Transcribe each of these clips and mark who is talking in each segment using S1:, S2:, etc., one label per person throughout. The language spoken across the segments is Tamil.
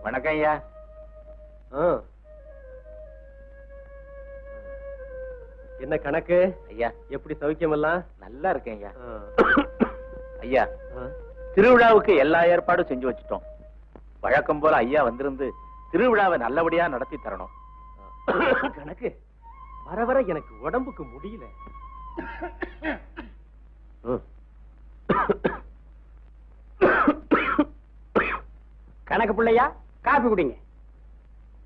S1: வணக்கம் ஐயா.
S2: என்ன கணக்கு
S1: ஐயா?
S2: எப்படி சௌக்கியம் எல்லாம்?
S1: நல்லா இருக்கேன் ஐயா. ஐயா, திருவிழாவுக்கு எல்லா ஏற்பாடும் செஞ்சு வச்சுட்டோம். வழக்கம் போல ஐயா வந்திருந்து திருவிழாவை நல்லபடியா நடத்தி தரணும்.
S2: கணக்கு வர வர எனக்கு உடம்புக்கு முடியல.
S3: கணக்கு பிள்ளையா, காப்பி குடிங்க.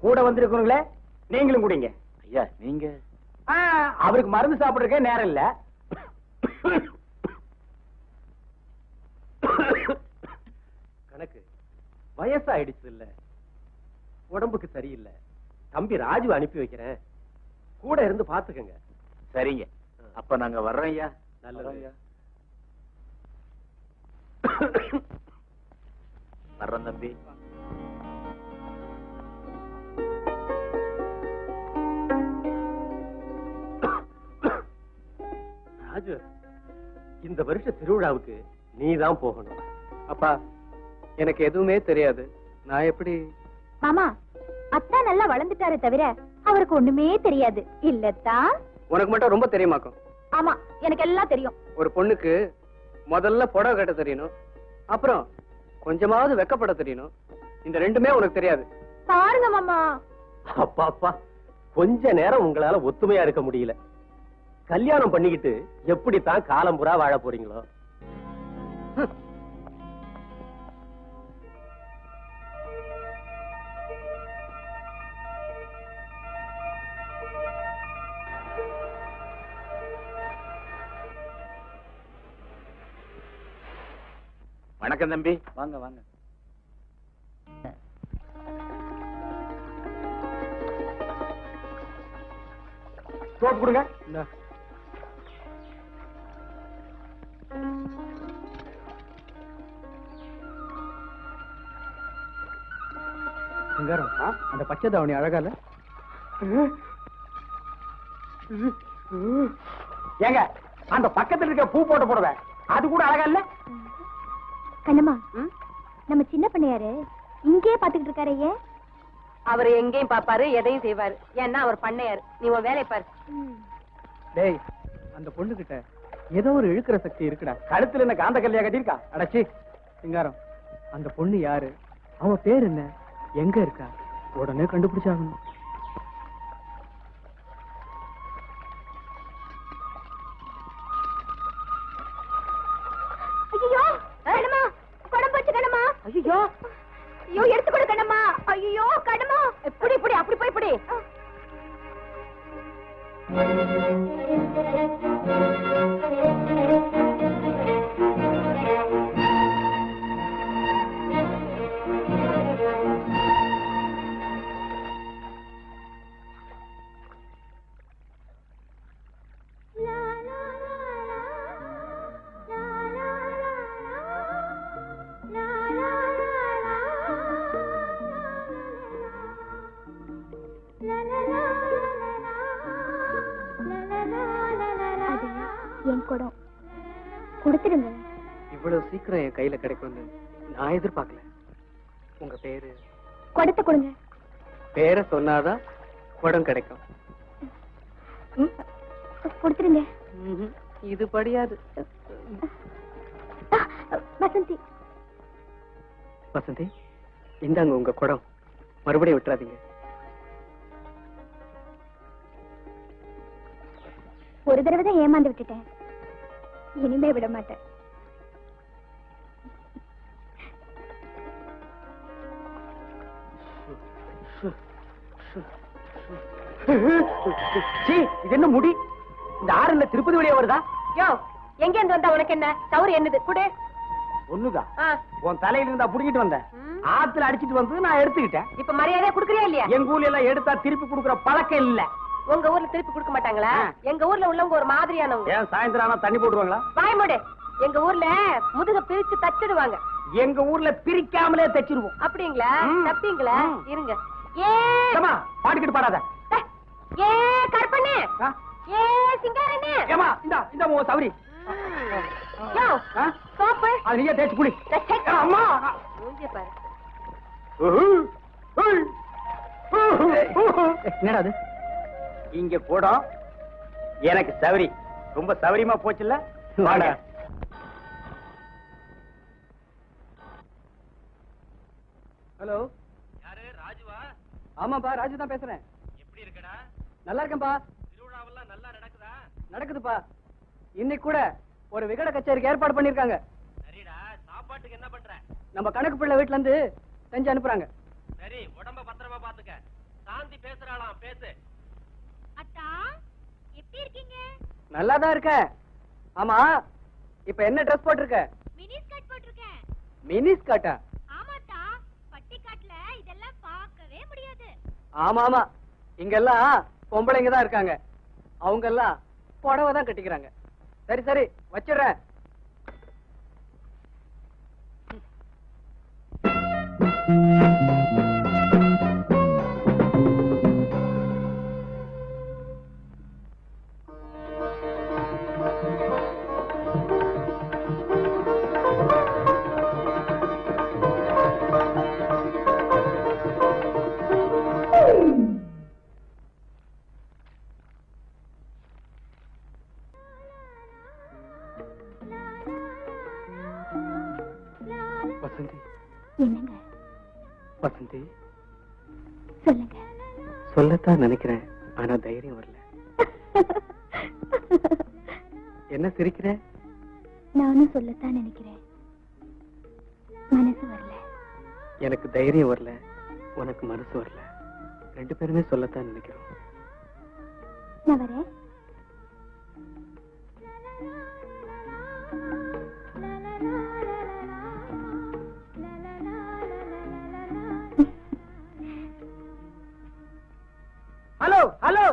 S3: கூட வந்திருக்கிறீங்களே, நீங்களும் குடிங்க.
S1: ஐயா நீங்க?
S3: அவருக்கு மருந்து சாப்பிடுறதுக்கே நேரம் இல்ல.
S2: கணக்கு வயசாயிடுச்சு இல்ல, உடம்புக்கு சரியில்லை. தம்பி ராஜு அனுப்பி வைக்கிறேன், கூட இருந்து பாத்துக்கங்க.
S1: சரிங்க, அப்ப நாங்க வர்றோம் ஐயா.
S2: நல்லது ஐயா.
S1: வர்றோம் தம்பி.
S2: ராஜு, இந்த வருஷ திருவிழாவுக்கு நீதான் போகணும்.
S4: அப்பா, எனக்கு எதுவுமே தெரியாது, நான் எப்படி?
S5: மாமா, அத்தா நல்லா வளர்ந்துட்டாரு தவிர அவருக்கு ஒண்ணுமே தெரியாது இல்லத்தா?
S4: உனக்கு மட்டும் ரொம்ப தெரியுமாக்கும்.
S5: ஆமா, எனக்கு எல்லாம் தெரியும்.
S4: ஒரு பொண்ணுக்கு முதல்ல புடவை கட்ட தெரியணும், அப்புறம் கொஞ்சமாவது வெக்கப்பட தெரியணும். இந்த ரெண்டுமே உனக்கு தெரியாது.
S5: பாருங்க மாமா.
S2: அப்பா அப்பா, கொஞ்ச நேரம் உங்களால ஒத்துமையா இருக்க முடியல. கல்யாணம் பண்ணிக்கிட்டு எப்படித்தான் காலம் புறா வாழ போறீங்களோ?
S1: வணக்கம் தம்பி. வாங்க வாங்க.
S3: சோப்பு கொடுங்க.
S4: சிங்காரம், அந்த பச்சை தாவணி அழகா இல்ல?
S3: ஏங்க, அந்த பக்கத்துல இருக்க பூ போட்டு போடுவேன், அது கூட அழகா இல்ல?
S5: கண்ணம்மா, நம்ம சின்ன பண்ணையாரு இங்கே பாத்துக்கிட்டு இருக்காரு. ஏன்?
S6: அவரு எங்கேயும் பாப்பாரு, எதையும் செய்வாரு. ஏன்னா அவர் பண்ணையாரு. நீ உன் வேலையை பாரு.
S4: டேய், அந்த பொண்ணு கிட்ட ஏதோ ஒரு இழுக்கிற சக்தி இருக்குடா.
S3: கழுத்துல என்ன காந்த கல்லையா கட்டிருக்கா?
S4: அடச்சி சிங்காரம், அந்த பொண்ணு யாரு, அவ பேர் என்ன, எங்க இருக்கா, உடனே கண்டுபிடிச்சாகணும்.
S5: ஐயோ கண்ணம்மா, குடம் போச்சு கண்ணம்மா.
S6: ஐயோ
S5: ஐயோ, எடுத்து கொடு கண்ணம்மா. ஐயோ கண்ணம்மா,
S6: இப்படி இப்படி அப்படி போய் இப்படி.
S5: என் குடம் கொடுத்துடுங்க.
S4: இவ்வளவு சீக்கிரம் என் கையில கிடைக்கும்னு நான் எதிர்பார்க்கல. உங்க பேரு?
S5: குடத்தை கொடுங்க.
S4: பேரை சொன்னாதான் குடம் கிடைக்கும்.
S5: கொடுத்துடுங்க.
S4: இது படியாது.
S5: வசந்தி.
S4: வசந்தி, இந்தாங்க உங்க குடம், மறுபடியும் விட்டுறாதீங்க.
S5: ஒரு தடவை தான் ஏமாந்து விட்டுட்டேன், இனிமே விட மாட்டேன்.
S3: இது என்ன முடி? இந்த ஆறுல திருப்பதி வழியா வருதா?
S6: யோ, எங்க இருந்து வந்தா உனக்கு என்ன? தவறு என்னது? குடு.
S3: ஒண்ணுதான். உன் தலையில இருந்தா புடிக்கிட்டு வந்தேன், ஆத்துல அடிச்சிட்டு வந்து நான் எடுத்துக்கிட்டேன்.
S6: இப்ப மரியாதையா குடுக்கறியா இல்லையா?
S3: எங்க ஊர்ல எல்லாம் எடுத்தா திருப்பி குடுக்கற பழக்கம் இல்ல.
S6: உங்க ஊர்ல திருப்பி கொடுக்க மாட்டாங்களா? எங்க ஊர்ல உள்ளவங்க ஒரு மாதிரியானவங்க.
S3: ஏன் சாயந்தரம் ஆனா தண்ணி போடுவாங்களா?
S6: வாய் மூடு. எங்க ஊர்ல முதுக பிரிச்சு தச்சிடுவாங்க.
S3: எங்க ஊர்ல பிரிக்காமலே தச்சிருவோம்.
S6: அப்படிங்களா? தப்பீங்களா? இருங்க.
S3: ஏமா பாட்டுக்கிட்டு பாடாத.
S6: ஏ கற்பனே, ஏ சிங்காரனே.
S3: ஏமா இந்தா இந்த மோ சவரி.
S6: யோ, சோப்பு
S3: அது நீயே தேய்ச்சு குடி.
S6: அம்மா
S3: அம்மா
S6: மூஞ்சி பாரு.
S3: என்னடா அது? இங்க கூடம் எனக்கு சவரி ரொம்ப சவரியமா போச்சுல்ல. வாடா.
S4: ஹலோ,
S2: யாரு ராஜுவா?
S4: ஆமாப்பா, ராஜு தான் பேசுறேன்.
S2: எப்படி இருக்கடா?
S4: நல்லா இருக்கேன்பா.
S2: திருவிழாவெல்லாம் நல்லா நடக்குதா?
S4: நடக்குதுப்பா. இன்னைக்கு கூட ஒரு விகட கச்சேரிக்கு ஏற்பாடு பண்ணிருக்காங்க.
S2: சரிடா, சாப்பாட்டுக்கு என்ன பண்ற?
S4: நம்ம கணக்கு பிள்ளை வீட்டுல இருந்து செஞ்சு அனுப்புறாங்க.
S2: சரி, உடம்ப பத்திரமா பாத்துக்க. சாந்தி பேசுறாளாம், பேசு.
S5: அத்தா எப்படி இருக்கீங்க?
S4: நல்லா தான் இருக்க. ஆமா, இப்ப என்ன ட்ரெஸ் போட்டிருக்க?
S5: மினி ஸ்கர்ட் போட்டிருக்கேன்.
S4: மினி ஸ்கர்ட்டா?
S5: ஆமாத்தா, பட்டிக்காட்டுல இதெல்லாம் பார்க்கவே முடியாது.
S4: ஆமா ஆமா, இங்கெல்லாம் பொம்பளைங்க தான் இருக்காங்க. அவங்க எல்லாம் புடவை தான் கட்டிக்கிறாங்க. சரி சரி, வச்சிடுறேன். வசந்தி.
S5: என்னங்க?
S4: வசந்தி,
S5: சொல்லுங்க.
S4: சொல்லத்தான் நினைக்கிறேன், ஆனா தைரியம் வரல. என்ன சிரிக்கிற?
S5: நானும் சொல்லத்தான் நினைக்கிறேன், மனசு வரல.
S4: எனக்கு தைரியம் வரல, உனக்கு மனசு வரல. ரெண்டு பேருமே சொல்லத்தான் நினைக்கிறோம்.
S5: நான் வரேன்.
S3: Hello hello.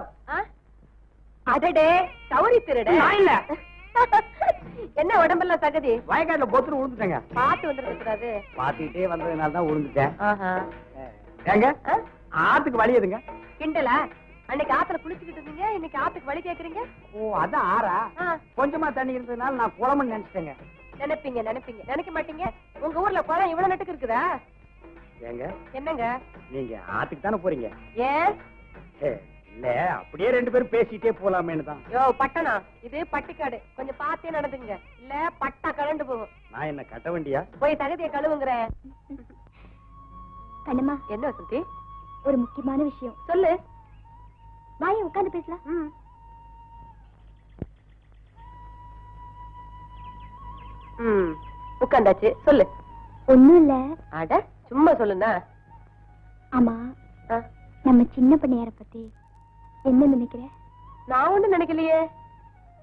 S6: அடடே, சௌரி திருட.
S3: நான் இல்ல.
S6: என்ன உடம்பெல்லாம் தகுதி?
S3: வயக்காட்டுல பொத்துன்னு விழுந்துட்டேங்க.
S6: பார்த்து வந்துருக்க கூடாது.
S3: பாத்துக்கிட்டே வந்ததுனால தான் விழுந்துட்டேன்.
S6: ஆஹா.
S3: ஏங்க
S6: ஆ?
S3: ஆத்துக்கு வழி எதுங்க?
S6: கிண்டலா? அன்னைக்கு ஆத்துல குளிச்சுக்கிட்டு இருந்தீங்க, இன்னைக்கு ஆத்துக்கு வழி கேக்குறீங்க?
S3: ஓ, அதான் ஆறா?
S6: ஆ.
S3: கொஞ்சமா தண்ணி இருந்ததுனால நான் குளம்னு நினைச்சிட்டேங்க.
S6: நினைப்பீங்க நினைப்பீங்க, நினைக்க மாட்டீங்க. உங்க ஊர்ல குளம் இவ்வளவு நட்டுக்கு இருக்குதா?
S3: ஏங்க,
S6: என்னங்க?
S3: நீங்க ஆத்துக்கு தானே போறீங்க?
S6: ஏன்?
S3: ஏ, இல்ல அப்படியே ரெண்டு பேரும் பேசிட்டே போலாமேன்னு தான்.
S6: யோ பட்டணம், இது பட்டிக்காடு. கொஞ்சம் பார்த்தே நடந்துங்க, இல்ல பட்டா கலண்டு போகும்.
S3: நான் என்ன கட்ட வண்டியா?
S6: போய் தகுதியை கழுவுங்கிறேன்.
S5: கண்ணம்மா,
S6: என்ன வசந்தி?
S5: ஒரு முக்கியமான விஷயம்.
S6: சொல்லு.
S5: வாயை உட்கார்ந்து பேசலாம்.
S6: ம். ம், உட்காந்தாச்சு, சொல்லு.
S5: ஒண்ணும் இல்ல.
S6: அட, சும்மா சொல்லுண்ணா.
S5: ஆமா,
S6: ஆ,
S5: நம்ம சின்ன பண்ணையார பத்தி என்ன நினைக்கிற?
S6: நான் ஒண்ணும் நினைக்கலையே.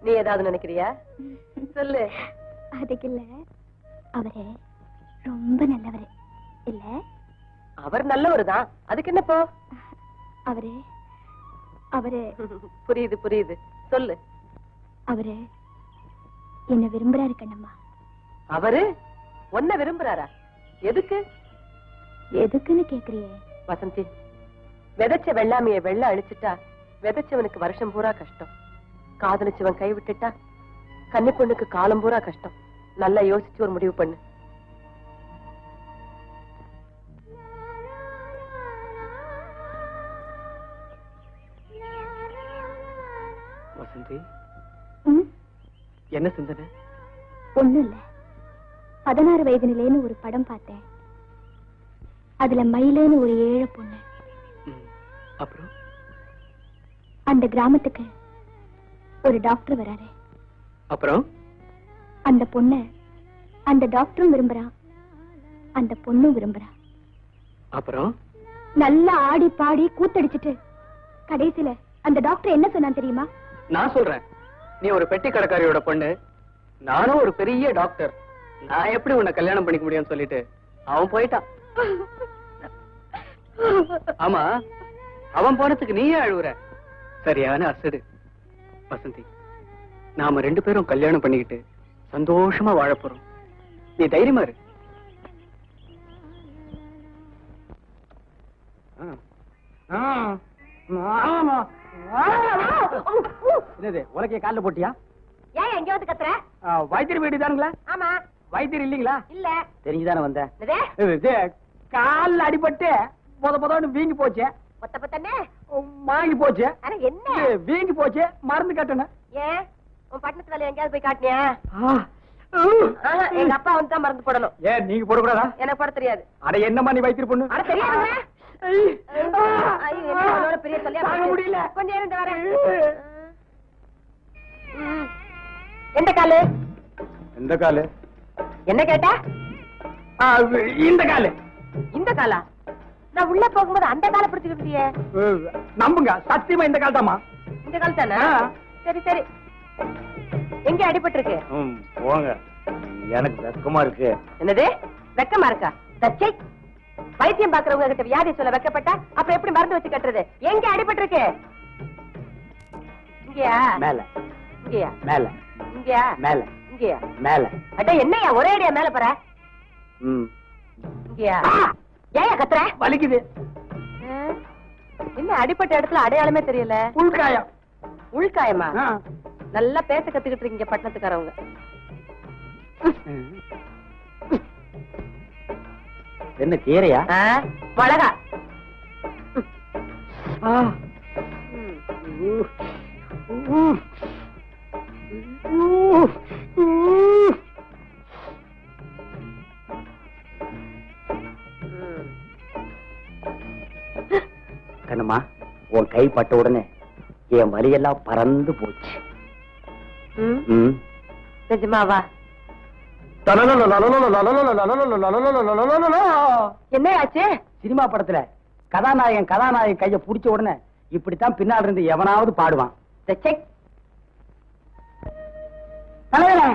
S6: நீ ஏதாவது நினைக்கிறியா? சொல்லு.
S5: அதுக்கு இல்ல, அவரு ரொம்ப நல்லவரு இல்ல?
S6: அவர் நல்லவரு தான், அதுக்கு என்னப்போ?
S5: அவரு அவரு
S6: புரியுது புரியுது, சொல்லு.
S5: அவரு என்ன விரும்புறாரு கண்ணம்மா.
S6: அவரு உன்னை விரும்புறாரா? எதுக்கு?
S5: எதுக்குன்னு கேக்குறியே?
S6: வசந்தி, விதைச்ச வெள்ளாமைய வெள்ள அழிச்சிட்டா விதைச்சவனுக்கு வருஷம் பூரா கஷ்டம். காதலிச்சவன் கை விட்டுட்டா கன்னி பொண்ணுக்கு காலம் பூரா கஷ்டம். நல்லா யோசிச்சு ஒரு முடிவு பண்ணு.
S4: வசந்தி,
S5: ம்?
S4: என்ன சிந்தனை?
S5: ஒண்ணும் இல்ல. 16 வயது நிலைன்னு ஒரு படம் பார்த்தேன். அதுல மயிலேன்னு ஒரு ஏழை பொண்ணு.
S4: ம், அப்புறம்?
S5: அந்த கிராமத்துக்கு ஒரு டாக்டர் வராரு.
S4: அப்புறம்?
S5: அந்த பொண்ண அந்த டாக்டரும் விரும்புறான், அந்த பொண்ணும் விரும்புறான்.
S4: அப்புறம்?
S5: நல்லா ஆடி பாடி கூத்தடிச்சிட்டு கடைசியில அந்த டாக்டர் என்ன சொன்னான் தெரியுமா?
S4: நான் சொல்றேன், நீ ஒரு பெட்டி கடைக்காரியோட பொண்ணு, நானும் ஒரு பெரிய டாக்டர், நான் எப்படி உன்னை கல்யாணம் பண்ணிக்க முடியும்னு சொல்லிட்டு அவன் போயிட்டான். ஆமா, அவன் போனதுக்கு நீயே அழுவுற. சரியான அசடு. வசந்தி, நாம ரெண்டு பேரும் கல்யாணம் பண்ணிக்கிட்டு சந்தோஷமா வாழ போறோம். நீ தைரியமா இரு.
S3: என்னது உலக்கைய காலில் போட்டியா?
S6: ஏன் எங்க வந்து கத்துற?
S3: வைத்தியர் வீடு தானுங்களா?
S6: ஆமா.
S3: வைத்தியர் இல்லீங்களா?
S6: இல்ல.
S3: தெரிஞ்சுதானே வந்தேன்.
S6: என்னது?
S3: இது கால்ல அடிபட்டு முதன்னு வீங்கி போச்சு,
S6: மொத்த பத்தனே
S3: வாங்கி போச்சு,
S6: ஆனா என்ன
S3: வீங்கி போச்சு, மருந்து கட்டணும்.
S6: ஏன் உன் பட்டணத்து வேலை எங்கேயாவது போய் காட்டினியா? எங்க அப்பா வந்து தான் மருந்து போடணும்.
S3: ஏன் நீங்க போடக்கூடாதா?
S6: எனக்கு போட தெரியாது.
S3: அட என்னமா நீ வைத்திரு பொண்ணு?
S6: அட தெரியாதுங்க. பெரிய சொல்லியா
S3: முடியல.
S6: கொஞ்சம் இருந்து வரேன். எந்த காலு?
S3: எந்த காலு?
S6: என்ன கேட்டா?
S3: இந்த காலு.
S6: இந்த காலா? நான் உள்ள போகும்போது அந்த காலை பிடிச்சுக்கிட்டியே.
S3: நம்புங்க, சத்தியமா இந்த கால் தாமா.
S6: இந்த கால் தானே? சரி சரி. எங்க அடிபட்டு இருக்கு?
S3: போங்க, எனக்கு வெக்கமா இருக்கு.
S6: என்னது வெக்கமா இருக்கா? தச்சை வைத்தியம் பாக்குறவங்க கிட்ட வியாதி சொல்ல வெக்கப்பட்டா அப்புறம் எப்படி மருந்து வச்சு கட்டுறது? எங்க அடிபட்டு இருக்கு? இங்கயா?
S3: மேல.
S6: இங்கயா?
S3: மேல.
S6: இங்கயா?
S3: மேல.
S6: இங்கயா?
S3: மேல.
S6: அட என்னையா ஒரே அடியா மேல போற? இங்கயா? ஏயா கத்துற?
S3: வலிக்குது.
S6: என்ன அடிப்பட்ட இடத்துல அடையாளமே தெரியல.
S3: உள்காயம்.
S6: உள்காயமா? நல்லா பேச கத்துக்கிட்டு இருக்கீங்க பட்டணத்துக்காரவங்க.
S3: என்ன கீரையா?
S6: மிளகா.
S3: கண்ணம்மா, உன் கை பட்ட உடனே என் வலியெல்லாம் பறந்து போச்சு.
S6: நிஜமாவா? என்ன ஆச்சு?
S3: சினிமா படத்துல கதாநாயகன் கைய புடிச்ச உடனே இப்படித்தான் பின்னால் இருந்து எவனாவது பாடுவான்.
S7: தலைவரே,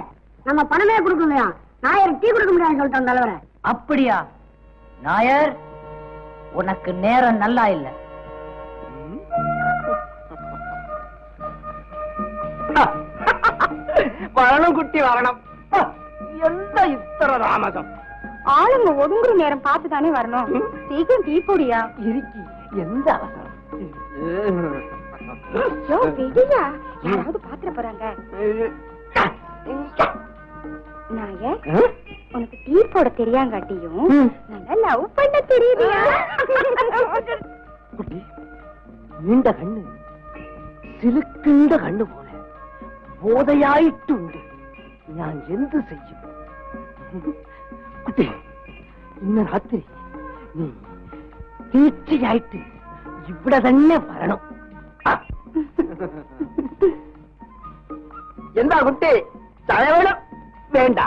S7: நம்ம பணமே கொடுக்கலையா? நாயர் டீ கொடுக்க முடியாது சொல்லிட்டோம் தலைவரே.
S8: அப்படியா? நாயர், உனக்கு நேரம் நல்லா இல்ல.
S3: வரணும் குட்டி வரணும். எந்த இத்தர தாமதம்?
S5: ஆளுங்க ஒதுங்குற நேரம் பார்த்துதானே வரணும். சீக்கிரம் டீ போடியா.
S3: இருக்கி எந்த அவசரம்?
S5: யாராவது பாத்திர போறாங்க. நாயர், உனக்கு டீ போட தெரியாங்காட்டியும் நல்லா லவ் பண்ண தெரியுதியா?
S3: குட்டி, நீண்ட கண்ணு சிலுக்கின்ற கண்ணு போல ബോധയായിട്ടുണ്ട്. ഞാൻ എന്ത് ചെയ്യും? കുട്ടി, ഇന്ന് രാത്രി നീ തീർച്ചയായിട്ട് ഇവിടെ തന്നെ വരണം. എന്താ കുട്ടി, ചായ വേണം? വേണ്ട,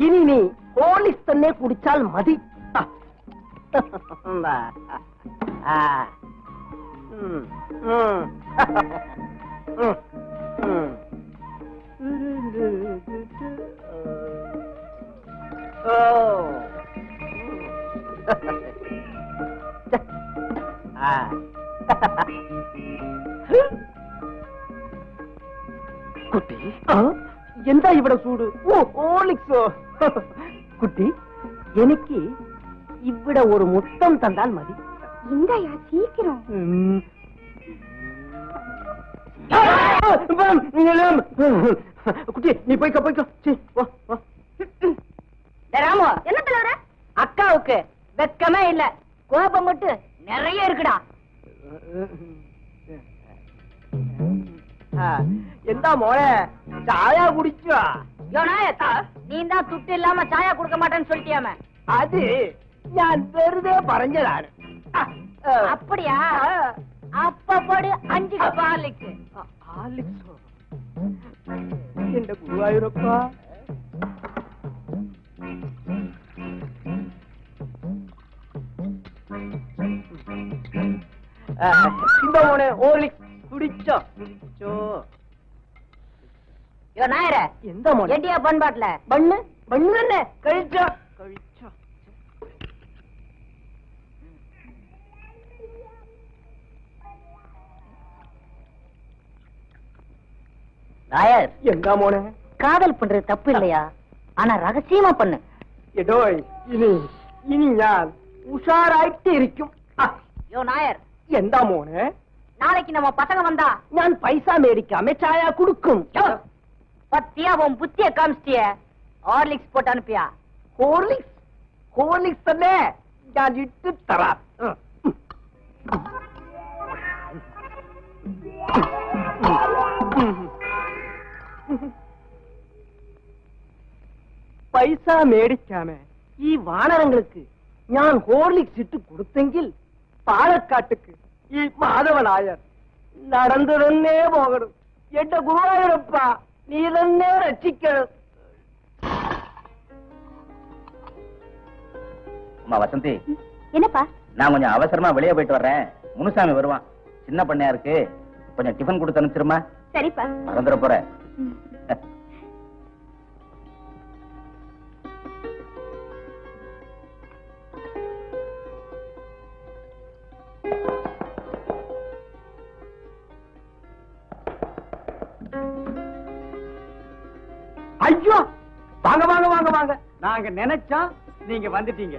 S3: ഇനി നീ ഹോർലിക്സ് തന്നെ കുടിച്ചാൽ മതി. കുട്ടി, എന്താ ഇവിടെ ചൂട്? ഓ, ഹോർലിക്സോ? കുട്ടി, എനിക്ക് ഇവിടെ ഒരു മുത്തം തന്നാൽ മതി.
S5: இந்தாயா சீக்கிரம்.
S3: குட்டி, நீ போய்க்க போய்க்க.
S6: ராமு, என்ன தலைவர? அக்காவுக்கு வெக்கமே இல்ல, கோபம் மட்டும் நிறைய இருக்குடா.
S3: എന്താ മോളെ, ചായ കുടിച്ചോ?
S6: நீ தான் துட்டு இல்லாம சாயா கொடுக்க மாட்டேன்னு சொல்லிட்டியாம?
S3: അത് ഞാൻ വെറുതെ പറഞ്ഞതാണ്.
S6: அப்படியா? அப்ப போடு 5 கப் ஹார்லிக்ஸ்.
S3: ஹார்லிக்ஸோ? എന്റെ ഗുരുവായൂരപ്പ. இந்த മോനെ ഹോർലിക്സ് കുടിച്ചോ? കുടിച്ചോ?
S6: நாயர,
S3: എന്താ മോനെ?
S6: எட்டியா பண்பாட்டுல
S3: ബണ്ണ് ബണ്ണ് തന്നെ കഴിച്ചോ? കഴിച്ചോ?
S8: நாயர்,
S3: എന്താ മോനെ?
S8: காதல் பண்றது தப்பு இல்லையா? ஆனா ரகசியமா பண்ணு.
S3: എടോ, ഇനി ഞാൻ ഉഷാറായിട്ട് ഇരിക്കും.
S6: நாயர்,
S3: എന്താ മോനെ?
S6: நாளைக்கு நம்ம பசங்க வந்தா
S3: ഞാൻ പൈസ മേടിക്കാമേ ചായ കൊടുക്കും.
S6: பத்தியா உன் புத்திய காமிச்சிட்டிய. ஹார்லிக்ஸ் போட்டு அனுப்பியா?
S3: ഹോർലിക്സ്? ഹോർലിക്സ് തന്നെ நான் இட்டு தரா. പൈസ മേടിക്കാമേ ഈ വാനരങ്ങൾക്ക് ഞാൻ ഹോർലിക്സ് ഇട്ട് കൊടുത്തെങ്കിൽ പാലക്കാട്ടുക്ക് ഈ മാധവനായർ നടന്നു തന്നെ പോകണം. എന്റെ ഗുരുവായൂരപ്പ നീ തന്നെ രക്ഷിക്കണം.
S1: அம்மா வசந்தி,
S5: என்னப்பா?
S1: நான் கொஞ்சம் அவசரமா வெளியே போயிட்டு வர்றேன். முனுசாமி வருவான். சின்ன பண்ணையா இருக்கு, கொஞ்சம் டிஃபன் கொடுத்து அனுப்பிச்சிருமா.
S5: சரிப்பா.
S1: மறந்துட போற.
S3: ஐயோ, வாங்க வாங்க வாங்க வாங்க. நாங்க நினைச்சா நீங்க வந்துட்டீங்க.